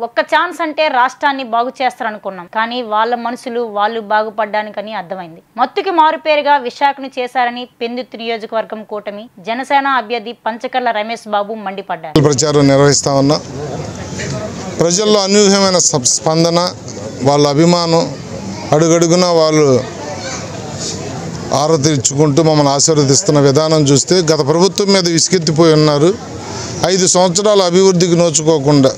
ఒక్క ఛాన్స్ అంటే రాష్ట్రాన్ని బాగు చేస్తారనుకున్నాం, కానీ వాళ్ళ మనసులు వాళ్ళు బాగుపడ్డానికని అర్థమైంది. మత్తుకి మారుపేరుగా విశాఖను చేశారని పెందుర్తి నియోజకవర్గం కూటమి జనసేన అభ్యర్థి పంచకర్ల రమేష్ బాబు మండిపడ్డారు. ప్రచారం నిర్వహిస్తా ఉన్నా. ప్రజల్లో అనూహ్యమైన స్పందన, వాళ్ళ అభిమానం, అడుగడుగునా వాళ్ళు ఆరాధించుకుంటూ మమ్మల్ని ఆశీర్వదిస్తున్న విధానం చూస్తే గత ప్రభుత్వం మీద విసిగెత్తిపోయి ఉన్నారు. 5 సంవత్సరాల అభివృద్ధికి నోచుకోకుండా,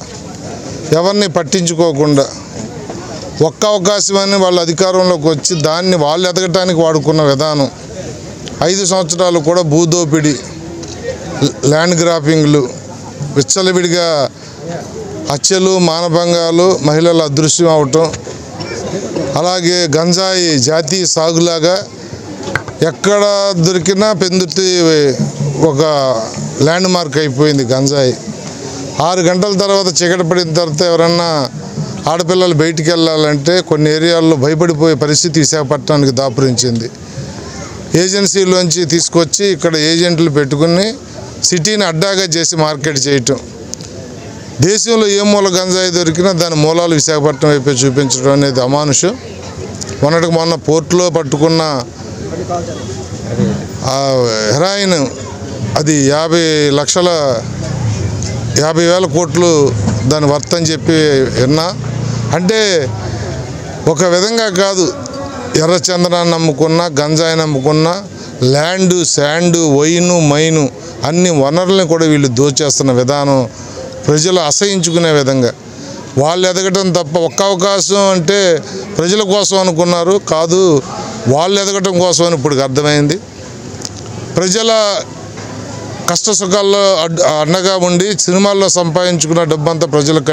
ఎవరిని పట్టించుకోకుండా, ఒక్క అవకాశమని వాళ్ళ అధికారంలోకి వచ్చి దాన్ని వాళ్ళు ఎదగటానికి వాడుకున్న విధానం. 5 సంవత్సరాలు కూడా భూదోపిడి, ల్యాండ్ గ్రాఫింగ్లు, విచ్చలవిడిగా హత్యలు, మానభంగాలు, మహిళల అదృశ్యం అవటం, అలాగే గంజాయి జాతీయ సాగులాగా ఎక్కడ దొరికినా పెందుర్తి ఒక ల్యాండ్ మార్క్ అయిపోయింది గంజాయి. 6 గంటల తర్వాత చీకటి పడిన తర్వాత ఎవరన్నా ఆడపిల్లలు బయటికి వెళ్ళాలంటే కొన్ని ఏరియాల్లో భయపడిపోయే పరిస్థితి విశాఖపట్నానికి దాపురించింది. ఏజెన్సీలోంచి తీసుకొచ్చి ఇక్కడ ఏజెంట్లు పెట్టుకుని సిటీని అడ్డాగా చేసి మార్కెట్ చేయటం. దేశంలో ఏ మూల గంజాయి దొరికినా దాని మూలాలు విశాఖపట్నం వైపే చూపించడం అనేది అమానుషం. మొన్న పోర్టులో పట్టుకున్న హెరాయిన్ అది 50,000 కోట్లు దాని వర్త్ అని చెప్పి విన్నా. అంటే ఒక విధంగా కాదు, ఎర్రచందనాన్ని నమ్ముకున్నా, గంజాయి నమ్ముకున్నా, ల్యాండు, శాండు, వైను, మైను అన్ని వనరులను కూడా వీళ్ళు దోచేస్తున్న విధానం ప్రజలు అసహించుకునే విధంగా. వాళ్ళు ఎదగటం తప్ప ఒక్క అవకాశం అంటే ప్రజల కోసం అనుకున్నారు, కాదు వాళ్ళు ఎదగటం కోసం అని ఇప్పుడు అర్థమైంది. ప్రజల కష్ట సుఖాల్లో అండగా ఉండి సినిమాల్లో సంపాదించుకున్న డబ్బంతా ప్రజలకు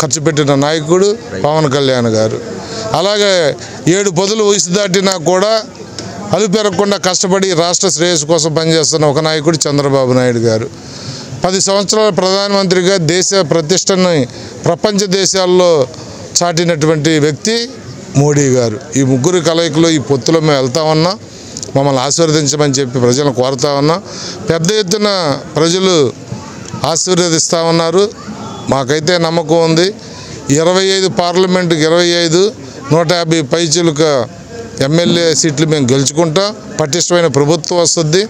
ఖర్చు పెట్టిన నాయకుడు పవన్ కళ్యాణ్ గారు. అలాగే 7 పదులు వయసు దాటినా కూడా అలుపెరగకుండా కష్టపడి రాష్ట్ర శ్రేయస్సు కోసం పనిచేస్తున్న ఒక నాయకుడు చంద్రబాబు నాయుడు గారు. 10 సంవత్సరాల ప్రధానమంత్రిగా దేశ ప్రతిష్టని ప్రపంచ దేశాల్లో చాటినటువంటి వ్యక్తి మోడీ గారు. ఈ ముగ్గురు కలయికలో ఈ పొత్తులో మేము వెళ్తా ఉన్నాం. మమ్మల్ని ఆశీర్వదించమని చెప్పి ప్రజలను కోరుతా ఉన్నాం. పెద్ద ఎత్తున ప్రజలు ఆశీర్వదిస్తూ ఉన్నారు. మాకైతే నమ్మకం ఉంది. 25 పార్లమెంటుకి 25, 150 పైచిలుక ఎమ్మెల్యే సీట్లు మేము గెలుచుకుంటాం. పటిష్టమైన ప్రభుత్వం వస్తుంది.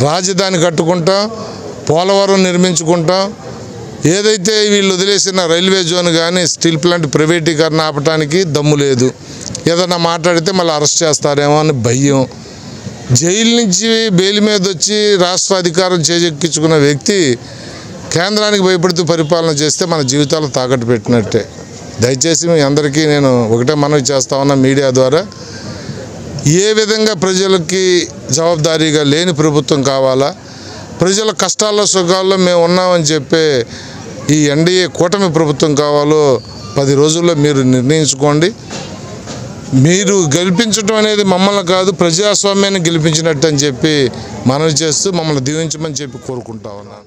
రాజధాని కట్టుకుంటాం, పోలవరం నిర్మించుకుంటాం. ఏదైతే వీళ్ళు వదిలేసిన రైల్వే జోన్ కానీ స్టీల్ ప్లాంట్ ప్రైవేటీకరణ ఆపడానికి దమ్ము లేదు. ఏదన్నా మాట్లాడితే మళ్ళీ అరెస్ట్ చేస్తారేమో అని భయం. జైలు నుంచి బెయిల్ మీద వచ్చి రాష్ట్ర అధికారం చేజెక్కించుకున్న వ్యక్తి కేంద్రానికి భయపడుతూ పరిపాలన చేస్తే మన జీవితాలు తాకట్టు పెట్టినట్టే. దయచేసి మీ అందరికీ నేను ఒకటే మనవి చేస్తా ఉన్నా మీడియా ద్వారా, ఏ విధంగా ప్రజలకి జవాబుదారీగా లేని ప్రభుత్వం కావాలా, ప్రజల కష్టాల్లో సుఖాల్లో మేము ఉన్నామని చెప్పే ఈ ఎన్డీఏ కూటమి ప్రభుత్వం కావాలో 10 రోజుల్లో మీరు నిర్ణయించుకోండి. మీరు గెలిపించడం అనేది మమ్మల్ని కాదు, ప్రజాస్వామ్యాన్ని గెలిపించినట్టు అని చెప్పి మనవి చేస్తూ మమ్మల్ని దీవించమని చెప్పి కోరుకుంటా ఉన్నాను.